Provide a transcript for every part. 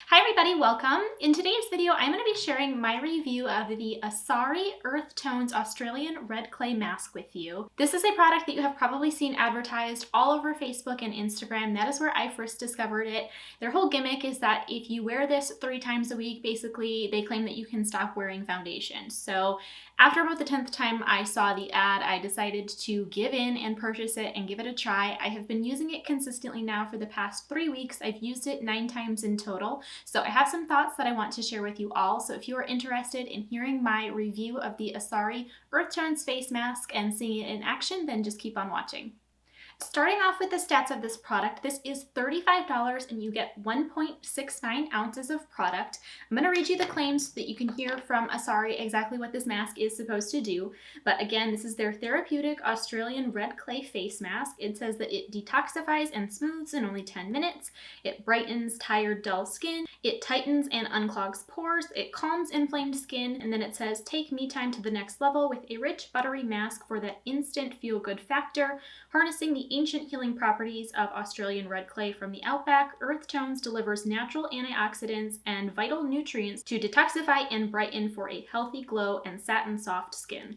Hi everybody, welcome. In today's video, I'm going to be sharing my review of the Asarai Earth Tones Australian Red Clay Mask with you. This is a product that you have probably seen advertised all over Facebook and Instagram. That is where I first discovered it. Their whole gimmick is that if you wear this 3 times a week, basically they claim that you can stop wearing foundation. So after about the 10th time I saw the ad, I decided to give in and purchase it and give it a try. I have been using it consistently now for the past 3 weeks. I've used it 9 times in total. So I have some thoughts that I want to share with you all. So if you are interested in hearing my review of the Asarai Earth Tones face mask and seeing it in action, then just keep on watching. Starting off with the stats of this product, this is $35 and you get 1.69 ounces of product. I'm going to read you the claims so that you can hear from Asarai exactly what this mask is supposed to do. But again, this is their therapeutic Australian red clay face mask. It says that it detoxifies and smooths in only 10 minutes. It brightens tired, dull skin. It tightens and unclogs pores. It calms inflamed skin. And then it says, take me time to the next level with a rich, buttery mask for that instant feel-good factor, harnessing the ancient healing properties of Australian red clay from the outback. Earth Tones delivers natural antioxidants and vital nutrients to detoxify and brighten for a healthy glow and satin soft skin.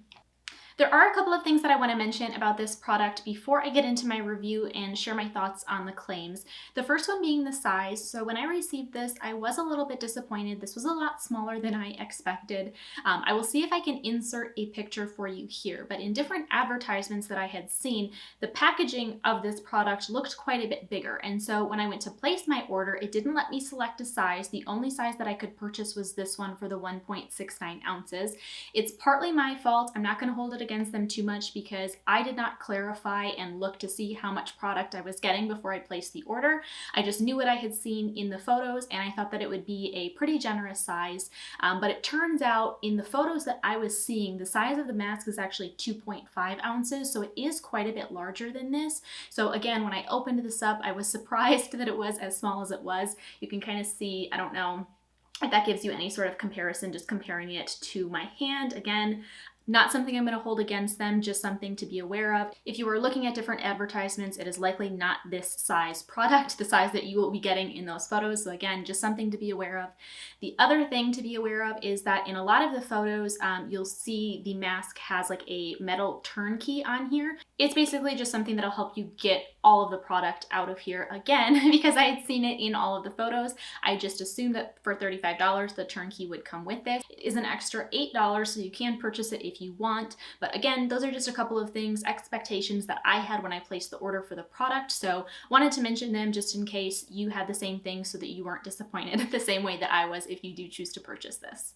There are a couple of things that I want to mention about this product before I get into my review and share my thoughts on the claims. The first one being the size. So when I received this, I was a little bit disappointed. This was a lot smaller than I expected. I will see if I can insert a picture for you here, but in different advertisements that I had seen, the packaging of this product looked quite a bit bigger. And so when I went to place my order, it didn't let me select a size. The only size that I could purchase was this one for the 1.69 ounces. It's partly my fault. I'm not going to hold it against them too much because I did not clarify and look to see how much product I was getting before I placed the order. I just knew what I had seen in the photos and I thought that it would be a pretty generous size. But it turns out in the photos that I was seeing, the size of the mask is actually 2.5 ounces. So it is quite a bit larger than this. So again, when I opened this up, I was surprised that it was as small as it was. You can kind of see, I don't know if that gives you any sort of comparison, just comparing it to my hand. Again, not something I'm going to hold against them, just something to be aware of. If you are looking at different advertisements, it is likely not this size product, the size that you will be getting in those photos. So again, just something to be aware of. The other thing to be aware of is that in a lot of the photos, you'll see the mask has like a metal turnkey on here. It's basically just something that'll help you get all of the product out of here. Again, because I had seen it in all of the photos, I just assumed that for $35, the turnkey would come with this. It is an extra $8, so you can purchase it if you want. But again, those are just a couple of things, expectations that I had when I placed the order for the product. So wanted to mention them just in case you had the same thing so that you weren't disappointed the same way that I was if you do choose to purchase this.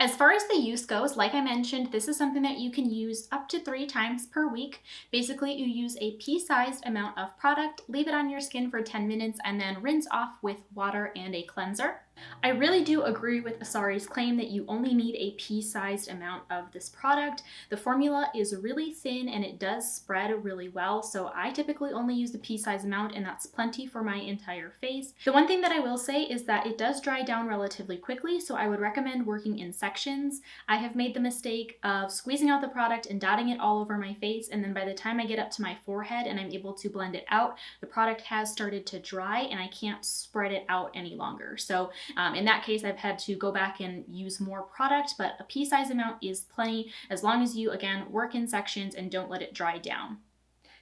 As far as the use goes, like I mentioned, this is something that you can use up to 3 times per week. Basically, you use a pea-sized amount of product, leave it on your skin for 10 minutes, and then rinse off with water and a cleanser. I really do agree with Asarai's claim that you only need a pea-sized amount of this product. The formula is really thin and it does spread really well, so I typically only use the pea-sized amount and that's plenty for my entire face. The one thing that I will say is that it does dry down relatively quickly, so I would recommend working in sections. I have made the mistake of squeezing out the product and dotting it all over my face, and then by the time I get up to my forehead and I'm able to blend it out, the product has started to dry and I can't spread it out any longer. So in that case, I've had to go back and use more product, but a pea-size amount is plenty as long as you, again, work in sections and don't let it dry down.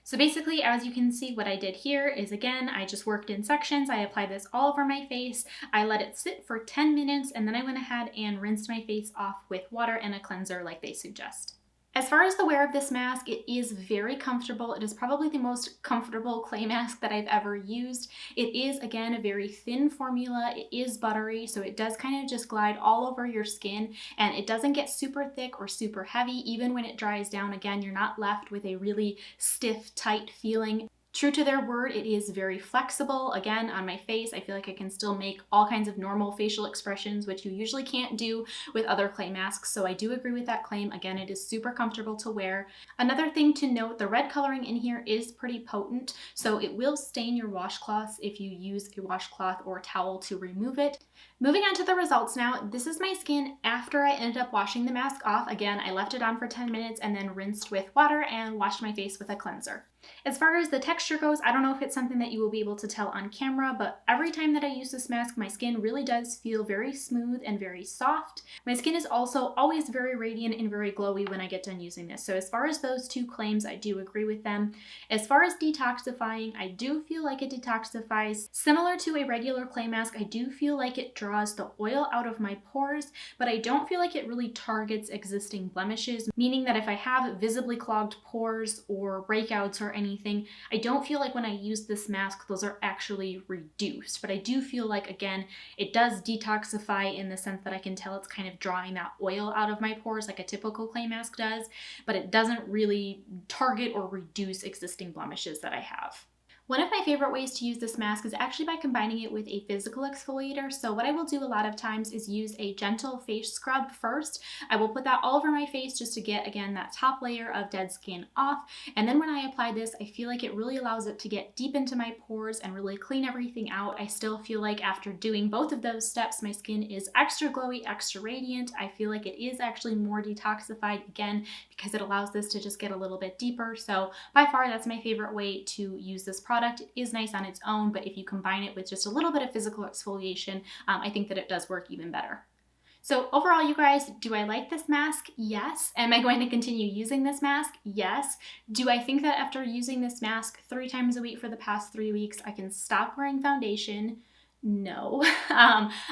So basically, as you can see, what I did here is, again, I just worked in sections. I applied this all over my face. I let it sit for 10 minutes, and then I went ahead and rinsed my face off with water and a cleanser like they suggest. As far as the wear of this mask, it is very comfortable. It is probably the most comfortable clay mask that I've ever used. It is, again, a very thin formula. It is buttery, so it does kind of just glide all over your skin, and it doesn't get super thick or super heavy. Even when it dries down, again, you're not left with a really stiff, tight feeling. True to their word, it is very flexible. Again, on my face, I feel like I can still make all kinds of normal facial expressions, which you usually can't do with other clay masks. So I do agree with that claim. Again, it is super comfortable to wear. Another thing to note, the red coloring in here is pretty potent, so it will stain your washcloths if you use a washcloth or towel to remove it. Moving on to the results now, this is my skin after I ended up washing the mask off. Again, I left it on for 10 minutes and then rinsed with water and washed my face with a cleanser. As far as the texture goes, I don't know if it's something that you will be able to tell on camera, but every time that I use this mask, my skin really does feel very smooth and very soft. My skin is also always very radiant and very glowy when I get done using this. So as far as those two claims, I do agree with them. As far as detoxifying, I do feel like it detoxifies. Similar to a regular clay mask, I do feel like it draws the oil out of my pores, but I don't feel like it really targets existing blemishes, meaning that if I have visibly clogged pores or breakouts or anything, I don't feel like when I use this mask, those are actually reduced. But I do feel like, again, it does detoxify in the sense that I can tell it's kind of drawing that oil out of my pores like a typical clay mask does, but it doesn't really target or reduce existing blemishes that I have. One of my favorite ways to use this mask is actually by combining it with a physical exfoliator. So what I will do a lot of times is use a gentle face scrub first. I will put that all over my face just to get, again, that top layer of dead skin off. And then when I apply this, I feel like it really allows it to get deep into my pores and really clean everything out. I still feel like after doing both of those steps, my skin is extra glowy, extra radiant. I feel like it is actually more detoxified, again, because it allows this to just get a little bit deeper. So by far, that's my favorite way to use this product. It is nice on its own, but if you combine it with just a little bit of physical exfoliation, I think that it does work even better. So overall, you guys, do I like this mask? Yes. Am I going to continue using this mask? Yes. Do I think that after using this mask 3 times a week for the past 3 weeks, I can stop wearing foundation? No.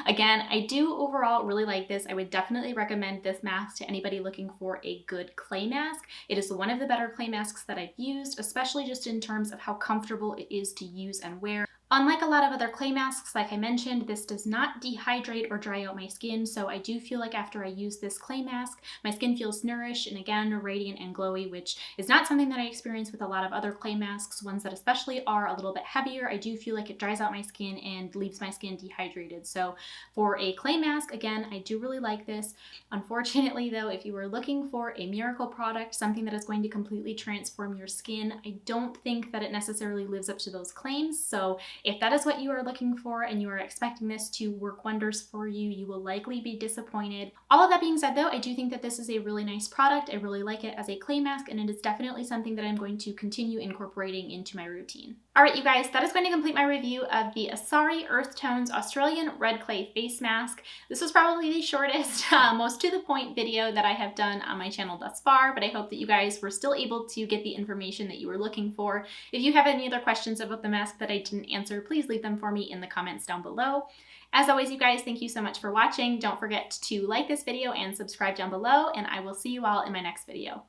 Again, I do overall really like this. I would definitely recommend this mask to anybody looking for a good clay mask. It is one of the better clay masks that I've used, especially just in terms of how comfortable it is to use and wear. Unlike a lot of other clay masks, like I mentioned, this does not dehydrate or dry out my skin, so I do feel like after I use this clay mask, my skin feels nourished and, again, radiant and glowy, which is not something that I experience with a lot of other clay masks, ones that especially are a little bit heavier. I do feel like it dries out my skin and leaves my skin dehydrated. So for a clay mask, again, I do really like this. Unfortunately, though, if you were looking for a miracle product, something that is going to completely transform your skin, I don't think that it necessarily lives up to those claims. So if that is what you are looking for and you are expecting this to work wonders for you, you will likely be disappointed. All of that being said, though, I do think that this is a really nice product. I really like it as a clay mask, and it is definitely something that I'm going to continue incorporating into my routine. All right, you guys, that is going to complete my review of the Asarai Earth Tones Australian Red Clay Face Mask. This was probably the shortest, most to the point video that I have done on my channel thus far, but I hope that you guys were still able to get the information that you were looking for. If you have any other questions about the mask that I didn't answer, please leave them for me in the comments down below. As always, you guys, thank you so much for watching. Don't forget to like this video and subscribe down below, and I will see you all in my next video.